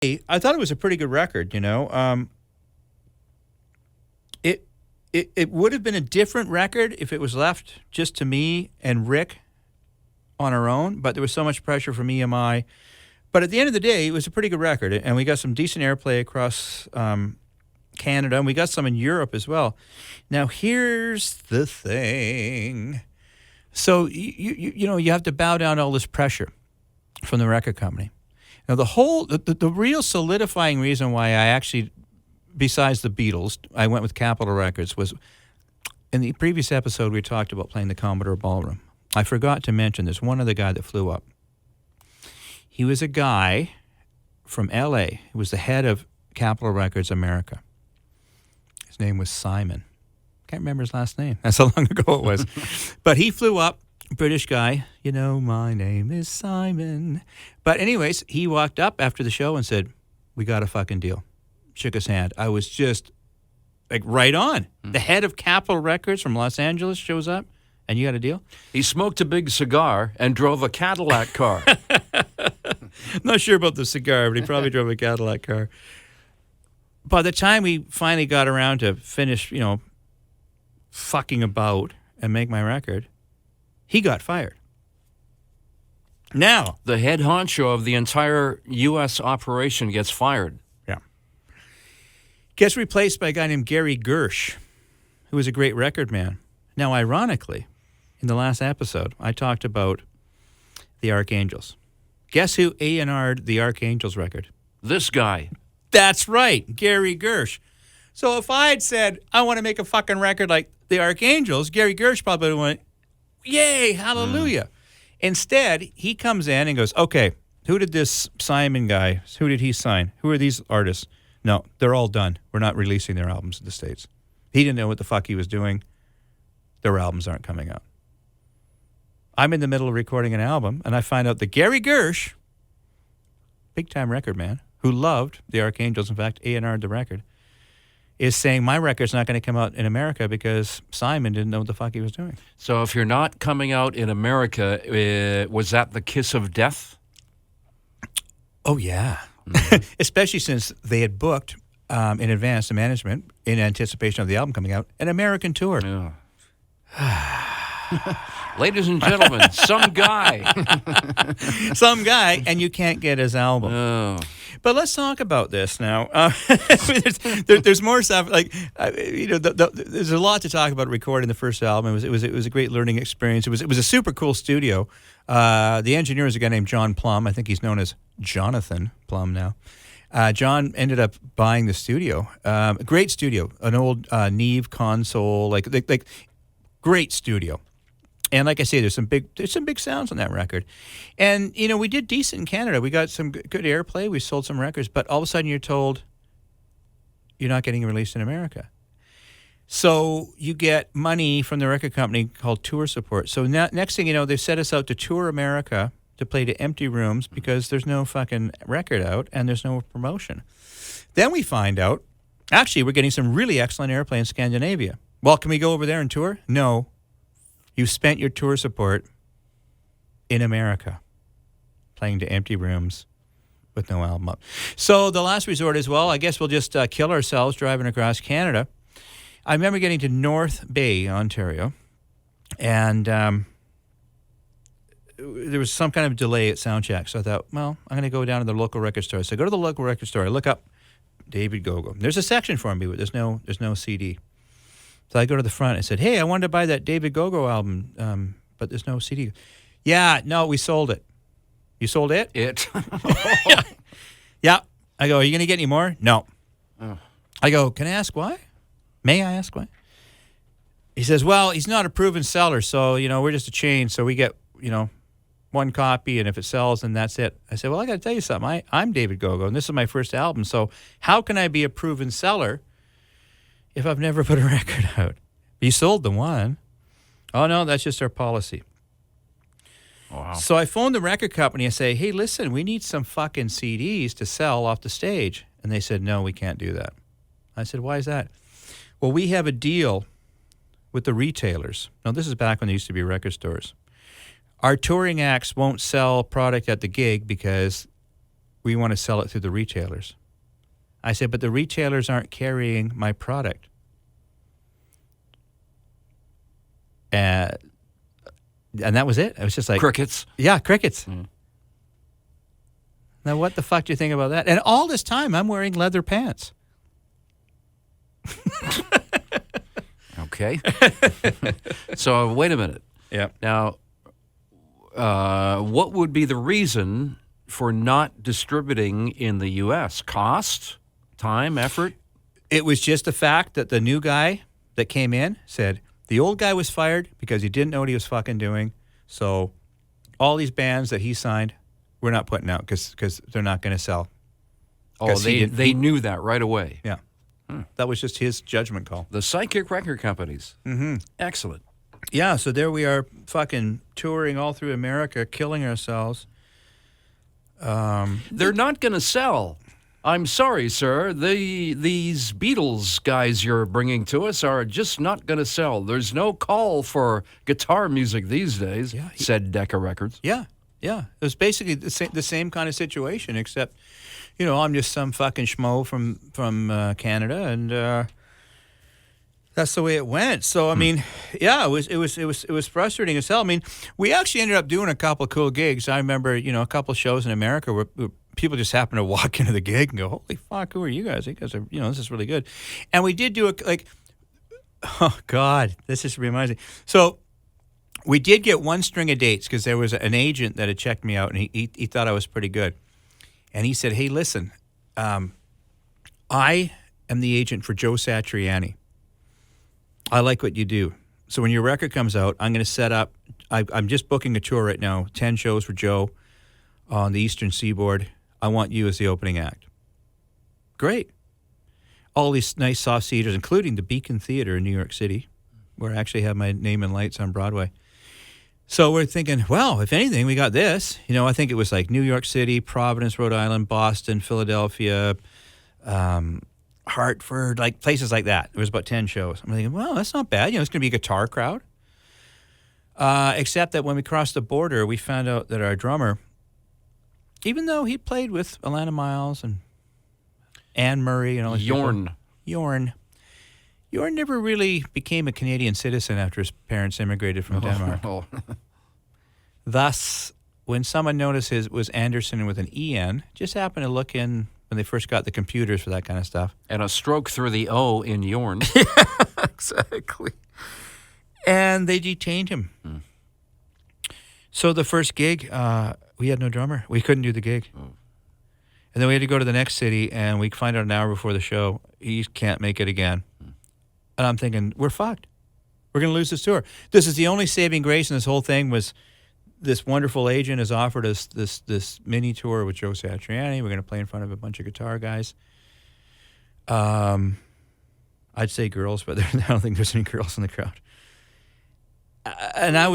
I thought it was a pretty good record, you know. It would have been a different record if it was left just to me and Rick on our own, but there was so much pressure from EMI. But at the end of the day, it was a pretty good record, and we got some decent airplay across Canada, and we got some in Europe as well. Now, here's the thing. So, you know, you have to bow down to all this pressure from the record company. Now, the real solidifying reason why I actually, besides the Beatles, I went with Capitol Records was, in the previous episode, we talked about playing the Commodore Ballroom. I forgot to mention there's one other guy that flew up. He was a guy from L.A. He was the head of Capitol Records America. His name was Simon. Can't remember his last name. That's how long ago it was. But he flew up, British guy. You know, my name is Simon. But anyways, he walked up after the show and said, "We got a fucking deal." Shook his hand. I was just like right on. The head of Capitol Records from Los Angeles shows up, and you got a deal? He smoked a big cigar and drove a Cadillac car. I'm not sure about the cigar, but he probably drove a Cadillac car. By the time we finally got around to finish, you know, fucking about and make my record, he got fired. Now, the head honcho of the entire U.S. operation gets fired. Yeah. Gets replaced by a guy named Gary Gersh, who was a great record man. Now, ironically, in the last episode, I talked about the Archangels. Guess who A&R'd the Archangels record? This guy. That's right, Gary Gersh. So if I had said, I want to make a fucking record like the Archangels, Gary Gersh probably went, yay, hallelujah. Instead, he comes in and goes, okay, who did this Simon guy, who did he sign? Who are these artists? No, they're all done. We're not releasing their albums in the States. He didn't know what the fuck he was doing. Their albums aren't coming out. I'm in the middle of recording an album, and I find out that Gary Gersh, big-time record man, who loved the Archangels, in fact, A&R'd the record, is saying my record's not going to come out in America because Simon didn't know what the fuck he was doing. So if you're not coming out in America, was that the kiss of death? Oh, yeah. Especially since they had booked in advance, the management, in anticipation of the album coming out, an American tour. Yeah. Ladies and gentlemen, some guy. Some guy, and you can't get his album. Oh. But let's talk about this now. There's more stuff. Like, you know, there's a lot to talk about recording the first album. It was a great learning experience. It was a super cool studio. The engineer is a guy named John Plum. I think he's known as Jonathan Plum now. John ended up buying the studio. Great studio, an old Neve console, like great studio. And like I say, there's some big sounds on that record. And, you know, we did decent in Canada. We got some good airplay. We sold some records. But all of a sudden you're told you're not getting released in America. So you get money from the record company called tour support. So next thing you know, they've set us out to tour America to play to empty rooms because there's no fucking record out and there's no promotion. Then we find out, actually, we're getting some really excellent airplay in Scandinavia. Well, can we go over there and tour? No. You spent your tour support in America, playing to empty rooms with no album up. So the last resort is, well, I guess we'll just kill ourselves driving across Canada. I remember getting to North Bay, Ontario, and there was some kind of delay at soundcheck. So I thought, well, I'm going to go down to the local record store. So I go to the local record store. I look up David Gogo. There's a section for me, but there's no CD. So I go to the front and said, hey, I wanted to buy that David Gogo album, but there's no CD. Yeah, no, we sold it. You sold it? It. Yeah. I go, are you going to get any more? No. Oh. I go, can I ask why? May I ask why? He says, well, he's not a proven seller, so, you know, we're just a chain, so we get, you know, one copy, and if it sells, then that's it. I said, well, I got to tell you something. I'm David Gogo, and this is my first album, so how can I be a proven seller if I've never put a record out? You sold the one. Oh, no, that's just our policy. Wow. So I phoned the record company and say, hey, listen, we need some fucking CDs to sell off the stage. And they said, no, we can't do that. I said, why is that? Well, we have a deal with the retailers. Now, this is back when there used to be record stores. Our touring acts won't sell product at the gig because we want to sell it through the retailers. I said, but the retailers aren't carrying my product. And that was it. It was just like... Crickets. Yeah, crickets. Now, what the fuck do you think about that? And all this time, I'm wearing leather pants. Okay. So, wait a minute. Yeah. Now, what would be the reason for not distributing in the U.S.? Cost? Time? Effort? It was just the fact that the new guy that came in said the old guy was fired because he didn't know what he was fucking doing. So all these bands that he signed, we're not putting out because they're not going to sell. Oh, they knew that right away. Yeah. That was just his judgment call. The psychic record companies. Mm-hmm. Excellent. Yeah, so there we are fucking touring all through America, killing ourselves. They're not going to sell. I'm sorry, sir. These Beatles guys you're bringing to us are just not going to sell. There's no call for guitar music these days, said Decca Records. Yeah. It was basically the same kind of situation, except, I'm just some fucking schmo from Canada, and that's the way it went. So I mean, yeah, it was frustrating as hell. I mean, we actually ended up doing a couple of cool gigs. I remember, a couple of shows in America where people just happened to walk into the gig and go, "Holy fuck, who are you guys? You guys are, this is really good." And we did do oh God, this just reminds me. So we did get one string of dates because there was an agent that had checked me out, and he thought I was pretty good. And he said, "Hey, listen, I am the agent for Joe Satriani. I like what you do. So when your record comes out, I'm going to set up, I'm just booking a tour right now, 10 shows for Joe on the Eastern Seaboard. I want you as the opening act." Great. All these nice soft seaters, including the Beacon Theater in New York City, where I actually have my name in lights on Broadway. So we're thinking, well, if anything, we got this. I think it was like New York City, Providence, Rhode Island, Boston, Philadelphia, Hartford, like places like that. There was about 10 shows. I'm thinking, well, that's not bad. It's going to be a guitar crowd. Except that when we crossed the border, we found out that our drummer, even though he played with Alana Miles and Anne Murray and all these Yorn never really became a Canadian citizen after his parents immigrated from Denmark. Thus, when someone noticed it was Anderson with an E-N, just happened to look in when they first got the computers for that kind of stuff. And a stroke through the O in Yorn. Exactly. And they detained him. So the first gig, we had no drummer. We couldn't do the gig. And then we had to go to the next city, and we find out an hour before the show, he can't make it again. And I'm thinking, we're fucked. We're going to lose this tour. This is the only saving grace in this whole thing was this wonderful agent has offered us this mini tour with Joe Satriani. We're going to play in front of a bunch of guitar guys. I'd say girls, but I don't think there's any girls in the crowd. And I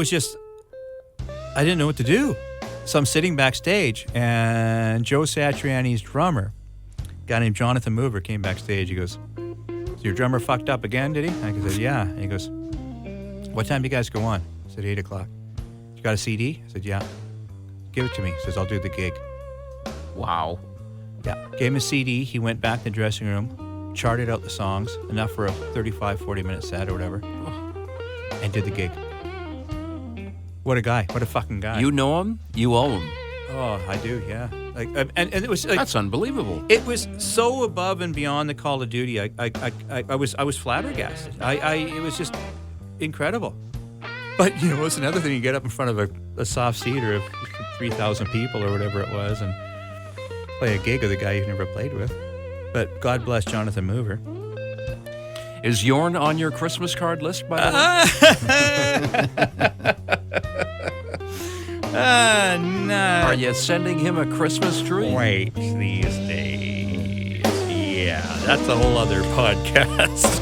didn't know what to do. So I'm sitting backstage, and Joe Satriani's drummer, a guy named Jonathan Mover, came backstage. He goes, "So your drummer fucked up again, did he?" I said, "Yeah." And he goes, "What time do you guys go on?" I said, 8 o'clock. "You got a CD?" I said, "Yeah." "Give it to me." He says, "I'll do the gig." Wow. Yeah. Gave him a CD. He went back to the dressing room, charted out the songs, enough for a 35, 40-minute set or whatever, and did the gig. What a guy. What a fucking guy. You know him? You owe him. Oh, I do, yeah. And it was like, that's unbelievable. It was so above and beyond the Call of Duty. I was flabbergasted. It was just incredible. But it's another thing. You get up in front of a soft seater of 3,000 people or whatever it was, and play a gig with a guy you've never played with. But God bless Jonathan Mover. Is Yorn on your Christmas card list, by the way? No. Are you sending him a Christmas tree? Wait, these days. Yeah, that's a whole other podcast.